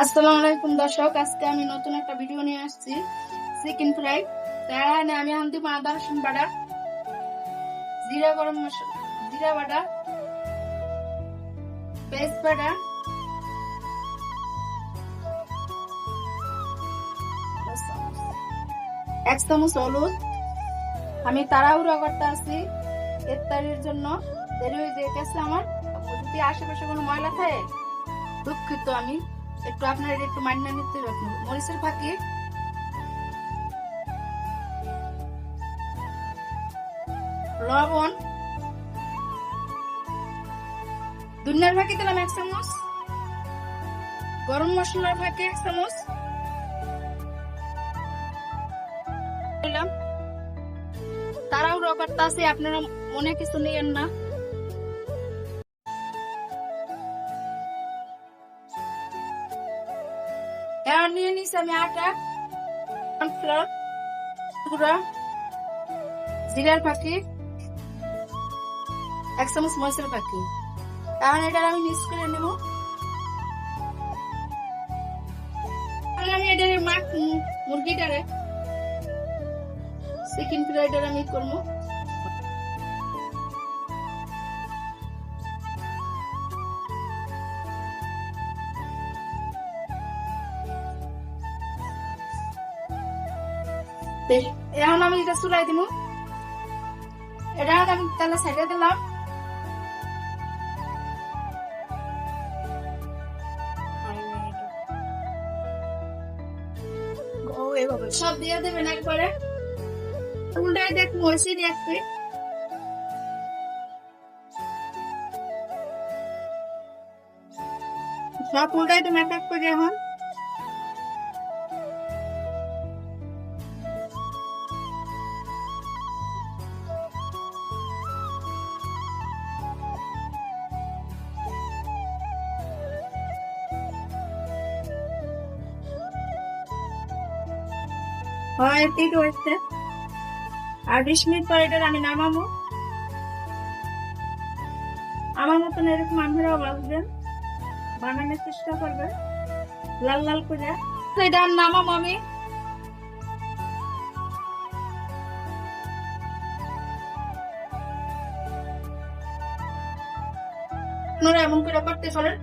আসসালামু আলাইকুম দর্শক, আজকে আমি নতুন একটা ভিডিও নিয়ে আসছি চিকেন ফ্রাই। তাই আমি আনতে আদা রসুন বাটা, জিরা গরম মশলা, জিরা বাটা, পেস্ট বাটা, এক চামচ হলুদ। আমি তাড়াহুড়া করতে আসছি ইফতারির জন্য, দেরি হয়ে যেতেছে আমার। যদি আশেপাশে কোনো ময়লা থাকে দুঃখিত, আমি একটু আপনার একটু মান্না নিতে হবে। মরিচের ফাঁকি, লবণ, ধনিয়ার ফাঁকি দিলাম এক চামচ, গরম মশলার ফাঁকি এক চামচ দিলাম। তাড়াহুড়ো করতে আছে, আপনারা মনে কিছু নিয়েন না। এখন নিয়ে নিচ্ছি আমি আটা, কর্নফ্লাওয়ার গুঁড়া, জিরার ফাঁকি, এক চামচ মরিচের ফাঁকি। এখন এটা আমি মিক্স করে নেব। আমি এটা মুরগিটারে চিকেন ফ্রাইটার আমি করবো। এখন আমি এটা চুলাই দিব। এটা আমি তাহলে সাইডে দিলাম। সব দিয়ে দেবেন একবারে, উল্টায় দেখ মরিচি দিয়ে একটু। সব উল্টাই দেবেন এক এক করে। এখন হয় ঠিক হয়েছে। আর 20 মিনিট পর এটা আমি নামাবো। আমার মতন এরকম আপনারাও বানাবেন, বানানোর চেষ্টা করবেন লাল লাল করে। এটা নামাবো আমি। আপনারা এমন করে করতে পারেন।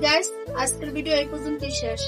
গাইস, আজকের ভিডিও এই পর্যন্তই শেষ।